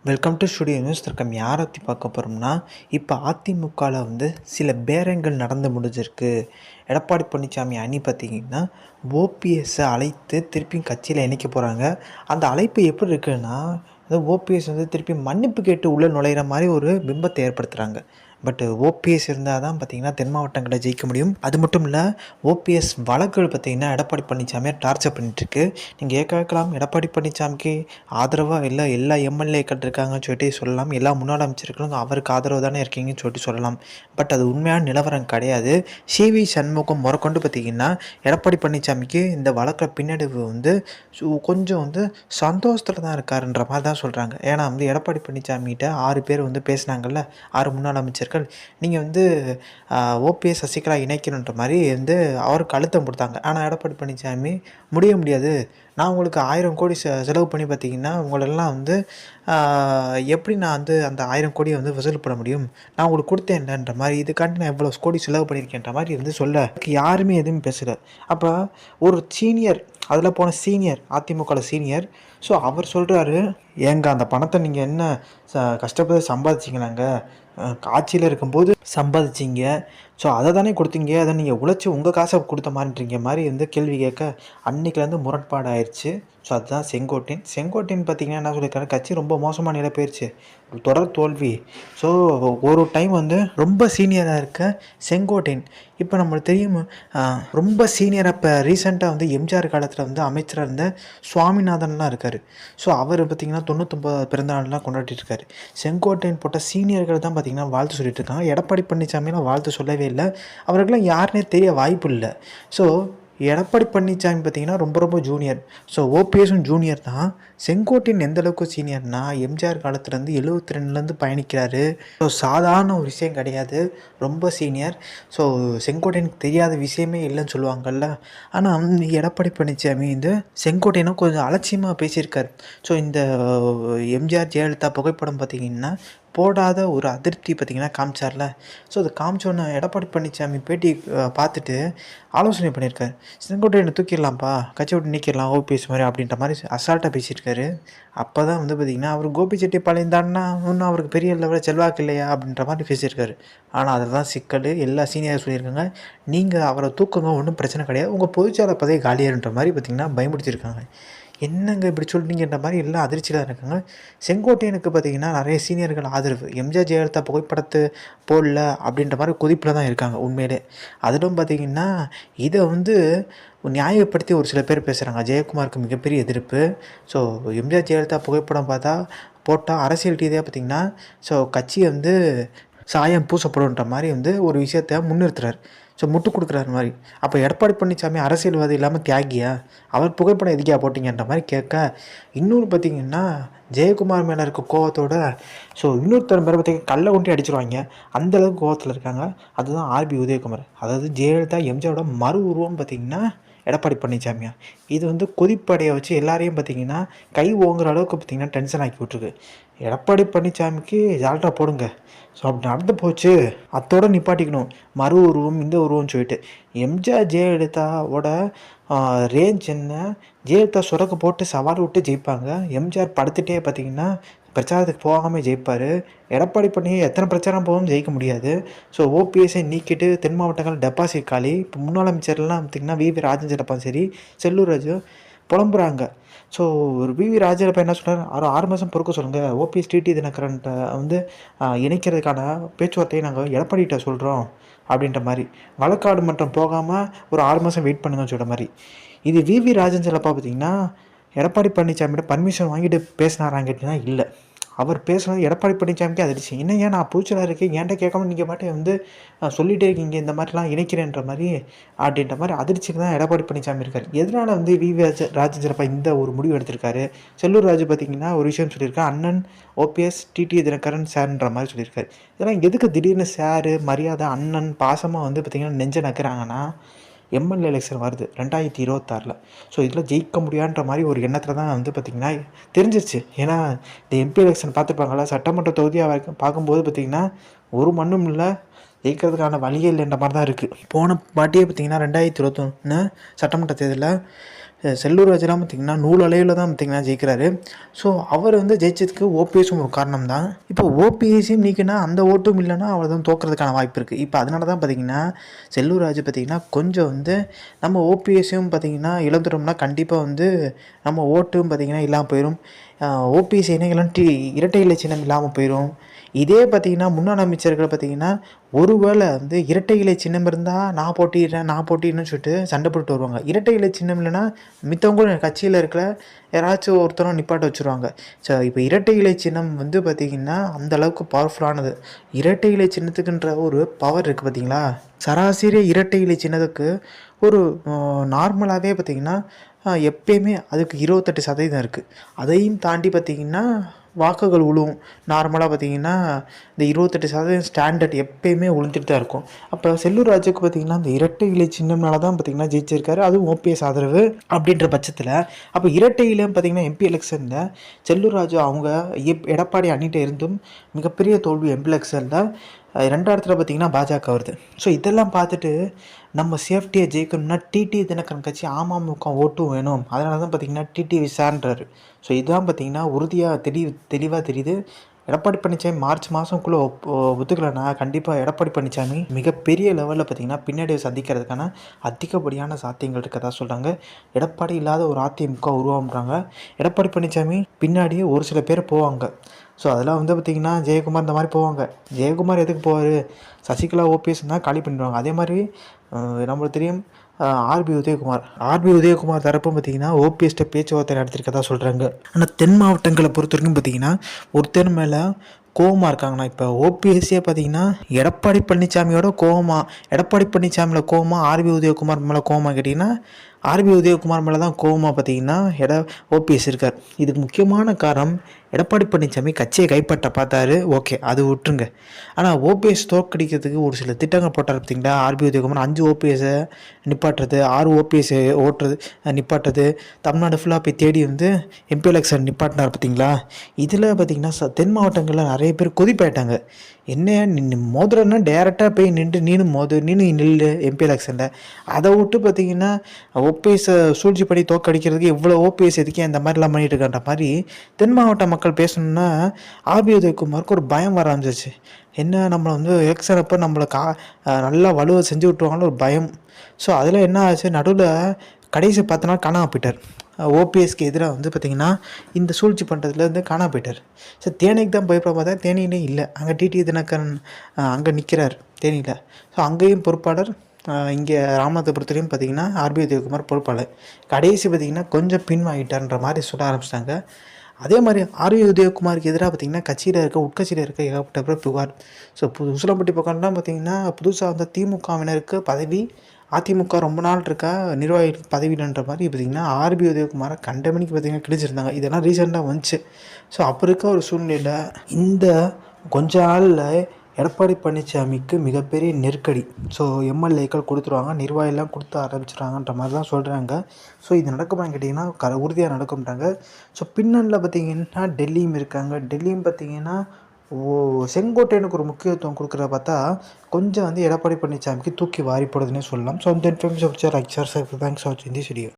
Welcome to studio news. தர்க்கம் யாரை பற்றி பார்க்க போகிறோம்னா, இப்போ அதிமுகவில் சில பேரங்கள் நடந்து முடிஞ்சிருக்கு. எடப்பாடி பழனிசாமி அணி பார்த்திங்கன்னா ஓபிஎஸ்ஸை அழைத்து திருப்பியும் கட்சியில் இணைக்க போகிறாங்க. அந்த அழைப்பு எப்படி இருக்குன்னா, ஓபிஎஸ் திருப்பி மன்னிப்பு கேட்டு உள்ளே நுழையிற மாதிரி ஒரு பிம்பத்தை ஏற்படுத்துகிறாங்க. பட் ஓபிஎஸ் இருந்தால் தான் பார்த்திங்கன்னா தென் மாவட்டங்களில் ஜெயிக்க முடியும். அது மட்டும் இல்லை, ஓபிஎஸ் வழக்குகள் பார்த்திங்கன்னா எடப்பாடி பழனிசாமியை டார்ச்சர் பண்ணிட்டுருக்கு. நீங்கள் கேட்கலாம், எடப்பாடி பழனிசாமிக்கு ஆதரவாக எல்லா எம்எல்ஏக்கள் இருக்காங்கன்னு சொல்லிட்டு சொல்லலாம். எல்லா முன்னாள் அமைச்சர்களும் அவருக்கு ஆதரவு தானே இருக்கீங்கன்னு சொல்லிட்டு சொல்லலாம். பட் அது உண்மையான நிலவரம் கிடையாது. சிவி சண்முகம் முறைக்கொண்டு பார்த்திங்கன்னா எடப்பாடி பழனிசாமிக்கு இந்த வழக்கில் பின்னடைவு கொஞ்சம் சந்தோஷத்தில் தான் இருக்காருன்ற மாதிரி தான் சொல்கிறாங்க. ஏன்னா எடப்பாடி பழனிசாமிகிட்ட 6 பேர் பேசினாங்கல்ல, 6 முன்னாள் அமைச்சர்கள், நீங்கள் ஓபிஎஸ் சசிகலா இணைக்கணுன்ற மாதிரி அவருக்கு அழுத்தம் கொடுத்தாங்க. ஆனால் எடப்பாடி பழனிசாமி முடியாது, நான் உங்களுக்கு 1000 கோடி செலவு பண்ணி பார்த்திங்கன்னா உங்களெல்லாம் எப்படி நான் அந்த 1000 கோடியை வசூல் பண்ண முடியும், நான் உங்களுக்கு கொடுத்தேன்ன்ற மாதிரி, இதுக்காண்டி நான் இவ்வளோ கோடி செலவு பண்ணியிருக்கேன்ற மாதிரி சொல்ல யாருமே எதுவும் பேசலை. அப்போ ஒரு சீனியர், அதில் போன சீனியர், அதிமுகவில் சீனியர், ஸோ அவர் சொல்கிறாரு, ஏங்க அந்த பணத்தை நீங்கள் என்ன கஷ்டப்பட்டு சம்பாதிச்சிங்களாங்க, ஆட்சியில் இருக்கும்போது சம்பாதிச்சிங்க, ஸோ அதை தானே கொடுத்தீங்க, அதை நீங்கள் உழைச்சி உங்கள் காசை கொடுத்த மாதிரின்றீங்க மாதிரி கேள்வி கேட்க அன்றைக்கிலேருந்து முரண்பாடு ஆயிடுச்சு. ஸோ அதுதான் செங்கோட்டையன் பார்த்திங்கன்னா என்ன சொல்லியிருக்காரு, கட்சி ரொம்ப மோசமான நிலை போயிடுச்சு, தொடர் தோல்வி. ஸோ ஒரு டைம் ரொம்ப சீனியராக இருக்க செங்கோட்டையன், இப்போ நம்மளுக்கு தெரியும், ரொம்ப சீனியராக இப்போ ரீசெண்டாக எம்ஜிஆர் காலத்தில் அமைச்சராக இருந்த சுவாமிநாதன்லாம் இருக்கார். ஸோ அவர் பார்த்திங்கன்னா 99 பிறந்தநாள்லாம் கொண்டாடிட்டு இருக்காரு. செங்கோட்டையன் போட்ட சீனியர்கள் தான் பார்த்திங்கன்னா வாழ்த்து சொல்லிட்டு இருக்காங்க. எடப்பாடி பழனிசாமிலாம் வாழ்த்து சொல்லவே இல்லை. அவருக்கெல்லாம் யாருன்னே தெரிய வாய்ப்பு இல்லை. ஸோ எடப்பாடி பழனிசாமி பார்த்திங்கன்னா ரொம்ப ஜூனியர். ஸோ ஓபிஎஸும் ஜூனியர் தான். செங்கோட்டையன் எந்தளவுக்கு சீனியர்னா, எம்ஜிஆர் காலத்துலேருந்து 72லேருந்து பயணிக்கிறாரு. ஸோ சாதாரண ஒரு விஷயம் கிடையாது, ரொம்ப சீனியர். ஸோ செங்கோட்டையனுக்கு தெரியாத விஷயமே இல்லைன்னு சொல்லுவாங்கள்ல. ஆனால் எடப்பாடி பழனிசாமி செங்கோட்டையனும் கொஞ்சம் அலட்சியமாக பேசியிருக்கார். ஸோ இந்த எம்ஜிஆர் ஜெயலலிதா புகைப்படம் பார்த்திங்கன்னா போடாத ஒரு அதிருப்தி பார்த்திங்கன்னா காமிச்சார்ல. ஸோ அது காமிச்சோன்னே எடப்பாடி பழனிசாமி பேட்டி பார்த்துட்டு ஆலோசனை பண்ணியிருக்காரு, செங்கோட்டையனை தூக்கிடலாம்ப்பா, கட்சி விட்டு நீக்கிடலாம் ஓபிஎஸ் மாதிரி அப்படின்ற மாதிரி அசால்ட்டாக பேசியிருக்காரு. அப்போ தான் பார்த்திங்கன்னா அவர் கோபிச்செட்டிப்பாளையம் தான்னா இன்னும் அவருக்கு பெரிய லெவலில் செல்வாக்கு இல்லையா அப்படின்ற மாதிரி பேசியிருக்காரு. ஆனால் அதில் தான் சிக்கல். எல்லா சீனியர் சொல்லியிருக்காங்க, நீங்கள் அவரை தூக்குங்க, ஒன்றும் பிரச்சனை கிடையாது, உங்கள் பொதுச்செயலாளர் பதவி காலியாருன்ற மாதிரி பார்த்திங்கன்னா பயமுடுத்தியிருக்காங்க. என்னங்க இப்படி சொல்லிட்டீங்கன்ற மாதிரி எல்லாம் அதிர்ச்சியில் இருக்காங்க. செங்கோட்டையனுக்கு பார்த்திங்கன்னா நிறைய சீனியர்கள் ஆதரவு, எம்ஜிஆர் ஜெயலலிதா புகைப்படத்தை போடல அப்படின்ற மாதிரி கொதிப்பில் தான் இருக்காங்க உண்மையிலே. அதிலும் பார்த்திங்கன்னா இதை நியாயப்படுத்தி ஒரு சில பேர் பேசுகிறாங்க. ஜெயக்குமாருக்கு மிகப்பெரிய எதிர்ப்பு. ஸோ எம்ஜிஆர் ஜெயலலிதா புகைப்படம் போட்டால் அரசியல் ரீதியாக பார்த்திங்கன்னா ஸோ கட்சி சாயம் பூசப்படுன்ற மாதிரி ஒரு விஷயத்தை முன்னிறுத்துறாரு. ஸோ முட்டு கொடுக்குறாரு மாதிரி. அப்போ எடப்பாடி பழனிசாமி அரசியல்வாதி இல்லாமல் தியாகியா, அவர் புகைப்படம் எதுக்கியா போட்டிங்கன்ற மாதிரி கேட்க, இன்னொன்று பார்த்திங்கன்னா ஜெயக்குமார் மேலே இருக்க கோவத்தோட ஸோ இன்னொருத்தர் மேலே பார்த்திங்கன்னா கல்லை கொண்டு அடிச்சிருவாங்க, அந்தளவுக்கு கோவத்தில் இருக்காங்க. அதுதான் ஆர்பி உதயகுமார். அதாவது ஜெயலலிதா எம்ஜிஆரோட மறு உருவம் பார்த்திங்கன்னா எடப்பாடி பழனிசாமியா. இது கொதிப்படையை வச்சு எல்லாரையும் பார்த்திங்கன்னா கை ஓங்குற அளவுக்கு பார்த்திங்கன்னா டென்ஷன் ஆக்கி விட்ருக்கு. எடப்பாடி பழனிசாமிக்கு ஜால்ரா போடுங்க, ஸோ அப்படி நடந்து போச்சு, அத்தோடு நிப்பாட்டிக்கணும், மறு உருவம் இந்த உருவம்னு சொல்லிட்டு. எம்ஜிஆர் ஜெயலலிதாவோட ரேஞ்ச் என்ன, ஜெயலலிதா சுரக்க போட்டு சவால் விட்டு ஜெயிப்பாங்க. எம்ஜிஆர் படுத்துகிட்டே பார்த்திங்கன்னா பிரச்சாரத்துக்கு போகாமல் ஜெயிப்பார். எடப்பாடி பண்ணி எத்தனை பிரச்சாரம் போகவும் ஜெயிக்க முடியாது. ஸோ ஓபிஎஸ்ஐ நீக்கிட்டு தென் மாவட்டங்கள் டெபாசிட் காலி. இப்போ முன்னாள் அமைச்சர்லாம் பார்த்திங்கன்னா விவி ராஜேந்திரப்பாவும் சரி, செல்லூர் ராஜு புலம்புறாங்க. ஸோ ஒரு விவி ராஜேந்திரப்பா என்ன சொன்னார், 6 மாதம் பொறுக்க சொல்லுங்கள், ஓபிஎஸ் டிடி தினகரன்ட்ட இணைக்கிறதுக்கான பேச்சுவார்த்தையை நாங்கள் எடப்பாடிகிட்ட சொல்கிறோம் அப்படின்ற மாதிரி. வழக்காடு மன்றம் போகாமல் ஒரு 6 மாதம் வெயிட் பண்ணுங்கன்னு சொல்கிற மாதிரி. இது விவி ராஜேந்திரப்பா பார்த்திங்கன்னா எடப்பாடி பழனிசாமியோட பர்மிஷன் வாங்கிட்டு பேசினாரான்னு கேட்டிங்கன்னா இல்லை. அவர் பேசுனது எடப்பாடி பழனிசாமிக்கே அதிர்ச்சி. என்ன நான் பூச்சலாக இருக்கேன், ஏன்ட்ட கேட்காம நீங்கள் பாட்டு சொல்லிகிட்டே இருக்கீங்க, இந்த மாதிரிலாம் இணைக்கிறேன்ற மாதிரி அப்படின்ற மாதிரி அதிர்ச்சிக்கு தான் எடப்பாடி பழனிசாமி இருக்கார். எதனால் விவி ராஜேந்திரப்பா இந்த ஒரு முடிவு எடுத்திருக்காரு. செல்லூர் ராஜு பார்த்திங்கன்னா ஒரு விஷயம் சொல்லியிருக்காரு, அண்ணன் ஓபிஎஸ் டிடி தினகரன் சார்ன்ற மாதிரி சொல்லியிருக்காரு. இதெல்லாம் எதுக்கு திடீர்னு சாரு மரியாதை அண்ணன் பாசமாக பார்த்திங்கன்னா நெஞ்ச நக்கிறாங்கன்னா, எம்எல்ஏ எலெக்ஷன் வருது 2026. ஸோ இதில் ஜெயிக்க முடியான்ற மாதிரி ஒரு எண்ணத்தில் தான் பார்த்திங்கன்னா தெரிஞ்சிருச்சு. ஏன்னா இந்த எம்பி எலெக்ஷன் பார்த்துருப்பாங்களா, சட்டமன்ற தொகுதியாக வரைக்கும் பார்க்கும்போது பார்த்திங்கன்னா ஒரு மண்ணும் இல்லை, ஜெயிக்கிறதுக்கான வழியே இல்லைன்ற மாதிரி தான் இருக்குது. போன பாட்டியே பார்த்திங்கன்னா 2021 சட்டமன்ற தேர்தலில் செல்லூர் ராஜுலாம் பார்த்திங்கன்னா நூல் அளவில் தான் பார்த்திங்கன்னா ஜெயிக்கிறாரு. ஸோ அவர் வந்து ஜெயிச்சதுக்கு ஓபிஎஸும் ஒரு காரணம் தான். இப்போ ஓபிஎஸையும் நீக்கினா அந்த ஓட்டும் இல்லைன்னா அவர் தான் தோக்கிறதுக்கான வாய்ப்பு இருக்குது. இப்போ அதனால தான் பார்த்திங்கன்னா செல்லூர் ராஜு பார்த்திங்கன்னா கொஞ்சம் வந்து நம்ம ஓபிஎஸையும் பார்த்திங்கன்னா இழந்துட்டோம்னா கண்டிப்பாக வந்து நம்ம ஓட்டும் பார்த்திங்கன்னா இல்லாமல் போயிடும். ஓபிஎஸ் இணைகளும் இரட்டை இலை சின்னம் இல்லாமல் போயிடும். இதே பார்த்திங்கன்னா முன்னாள் அமைச்சர்கள் பார்த்திங்கன்னா ஒருவேளை வந்து இரட்டை இலை சின்னம் இருந்தால் நான் போட்டிடுறேன்னு சொல்லிட்டு சண்டை போட்டு வருவாங்க. இரட்டை இலை சின்னம் இல்லைன்னா மித்தவங்க கட்சியில் இருக்கிற யாராச்சும் ஒருத்தரும் நிப்பாட்ட வச்சுருவாங்க. ஸோ இப்போ இரட்டை இலை சின்னம் வந்து பார்த்திங்கன்னா அந்தளவுக்கு பவர்ஃபுல்லானது. இரட்டை இலை சின்னத்துக்குன்ற ஒரு பவர் இருக்குது பார்த்திங்களா. சராசரி இரட்டை இலை சின்னத்துக்கு ஒரு நார்மலாகவே பார்த்திங்கன்னா எப்பயுமே அதுக்கு 28% இருக்குது. அதையும் தாண்டி பார்த்திங்கன்னா வாக்குகள் விழுவும். நார்மலாக பார்த்திங்கன்னா இந்த 28% ஸ்டாண்டர்ட் எப்பயுமே விழுந்துட்டு தான் இருக்கும். அப்போ செல்லூர் ராஜுக்கு பார்த்திங்கன்னா இந்த இரட்டை இலை சின்னம்னால தான் பார்த்திங்கன்னா ஜெயிச்சிருக்காரு, அதுவும் ஓபிஎஸ் ஆதரவு அப்படின்ற பட்சத்தில். அப்போ இரட்டை இலையும் பார்த்திங்கன்னா எம்பி எலெக்ஷனில் செல்லூர் ராஜு அவங்க எடப்பாடி அணிகிட்ட இருந்தும் மிகப்பெரிய தோல்வி எம்பி எலெக்ஷனில். 2வது இடத்துல பார்த்திங்கன்னா பாஜக வருது. ஸோ இதெல்லாம் பார்த்துட்டு நம்ம சேஃப்டியை ஜெயிக்கணும்னா டிடி தினகரன் கட்சி அமமுக ஓட்டும் வேணும். அதனால தான் பார்த்திங்கன்னா டிடி விசான்றாரு. ஸோ இதுதான் பார்த்திங்கன்னா உறுதியாக தெளிவாக தெரியுது. எடப்பாடி பழனிசாமி மார்ச் மாதம்குள்ளே ஒத்துக்கலைன்னா கண்டிப்பாக எடப்பாடி பழனிசாமி மிகப்பெரிய லெவலில் பார்த்திங்கன்னா பின்னாடியை சந்திக்கிறதுக்கான அதிகப்படியான சாத்தியங்கள் இருக்கதா சொல்கிறாங்க. எடப்பாடி இல்லாத ஒரு அதிமுக உருவாகுறாங்க. எடப்பாடி பழனிசாமி பின்னாடியே ஒரு சில பேர் போவாங்க. ஸோ அதெல்லாம் வந்து பார்த்திங்கன்னா ஜெயக்குமார் இந்த மாதிரி போவாங்க. ஜெயக்குமார் எதுக்கு போவார்? சசிகலா ஓபிஎஸ் தான் காலி பண்ணிடுவாங்க. அதே மாதிரி நம்மளுக்கு தெரியும் ஆர்பி உதயகுமார் தரப்பும் பார்த்திங்கன்னா ஓபிஎஸ்ட்ட பேச்சுவார்த்தை நடத்திருக்கதா சொல்கிறாங்க. ஆனால் தென் மாவட்டங்களை பொறுத்த வரைக்கும் பார்த்திங்கன்னா ஒருத்தர் மேலே கோவமாக இருக்காங்கண்ணா. இப்போ ஓபிஎஸ்ஸே பார்த்திங்கன்னா எடப்பாடி பழனிசாமியோட எடப்பாடி பழனிசாமியில் கோவமாக ஆர்பி உதயகுமார் மேலே கோவமாக கேட்டிங்கன்னா ஆர்பி உதயகுமார் மேலே தான் கோவமாக பார்த்திங்கன்னா ஓபிஎஸ் இருக்கார். இதுக்கு முக்கியமான காரணம் எடப்பாடி பழனிசாமி கட்சியை கைப்பற்ற பார்த்தாரு. ஓகே, அது விட்டுருங்க. ஆனால் ஓபிஎஸ் தோற்கடிக்கிறதுக்கு ஒரு சில திட்டங்கள் போட்டார் பார்த்திங்களா. ஆர்பி உதயகுமார் 5 ஓபிஎஸை நிப்பாட்டுறது, 6 ஓபிஎஸ் நிப்பாட்டுறது, தமிழ்நாடு ஃபுல்லாக போய் தேடி வந்து எம்பி எலெக்ஷன் நிப்பாட்டினார் பார்த்திங்களா. இதில் பார்த்திங்கன்னா தென் மாவட்டங்களில் நிறைய பேர் கொதிப்பாயிட்டாங்க. என்ன மோதுறன்னா டேரெக்டாக போய் நீனு நில்லு எம்பி எலெக்ஷனில். அதை விட்டு பார்த்திங்கன்னா ஓபிஎஸை சூழ்ச்சி பண்ணி தோற்கடிக்கிறதுக்கு இவ்வளோ ஓபிஎஸ் எதுக்கே இந்த மாதிரிலாம் பண்ணிட்டு இருக்கின்ற மாதிரி தென் மாவட்ட மக்கள் பேசணுன்னா ஆர்பி உதயகுமாருக்கு ஒரு பயம் வர ஆரம்பிச்சிச்சு. என்ன நம்மளை வந்து எலெக்ஷன் அப்போ நம்மளை நல்லா வலுவை செஞ்சு விட்டுருவாங்கன்னு ஒரு பயம். ஸோ அதில் என்ன ஆச்சு, நடுவில் கடைசி 10 நாள் காணாமல் போயிட்டார். ஓபிஎஸ்க்கு எதிராக வந்து பார்த்திங்கன்னா இந்த சூழ்ச்சி பண்ணுறதுலேருந்து காணாமல் போயிட்டார். ஸோ தேனிக்கு தான் போய் பார்த்தா தேனியிலே இல்லை. அங்கே டிடி தினகரன் அங்கே நிற்கிறார் தேனியில். ஸோ அங்கேயும் பொறுப்பாளர், இங்கே ராமநாதபுரத்துலேயும் பார்த்திங்கன்னா ஆர்பி உதயகுமார் பொறுப்பாளர். கடைசி பார்த்திங்கன்னா கொஞ்சம் பின்வாங்கிட்டார்ன்ற மாதிரி சொல்ல ஆரம்பிச்சிட்டாங்க. அதே மாதிரி ஆர்பி உதயகுமாருக்கு எதிராக பார்த்திங்கன்னா உட்கட்சியில் இருக்க ஏகப்பட்ட புகார். ஸோ உசிலம்பட்டி பக்கம்லாம் பார்த்திங்கன்னா புதுசாக வந்த திமுகவினருக்கு பதவி, அதிமுக ரொம்ப நாள் இருக்க நிர்வாகிகளுக்கு பதவின்ற மாதிரி பார்த்திங்கன்னா ஆர்பி உதயகுமாரை கண்டமணிக்கு பார்த்திங்கன்னா கிழிச்சிருந்தாங்க. இதெல்லாம் ரீசெண்டாக வந்துச்சு. ஸோ அப்போ இருக்க ஒரு சூழ்நிலையில் இந்த கொஞ்ச நாளில் எடப்பாடி பழனிசாமிக்கு மிகப்பெரிய நெருக்கடி. ஸோ எம்எல்ஏக்கள் கொடுத்துருவாங்க, நிர்வாகிலாம் கொடுத்து ஆரம்பிச்சிடுறாங்கன்ற மாதிரி தான் சொல்கிறாங்க. ஸோ இது நடக்குமான்னு கேட்டிங்கன்னா உறுதியாக நடக்கும்ன்றாங்க. ஸோ பின்னணியில் பார்த்திங்கன்னா டெல்லியும் இருக்காங்க. டெல்லியும் பார்த்திங்கன்னா செங்கோட்டையனுக்கு ஒரு முக்கியத்துவம் கொடுக்குறத பார்த்தா கொஞ்சம் வந்து எடப்பாடி பழனிசாமிக்கு தூக்கி வாரி போடுதுன்னே சொல்லலாம். ஸோ இந்த இன்ஃபர்மேஷன் தேங்க்ஸ் ஃபார் வாட்சிங் திஸ் வீடியோ.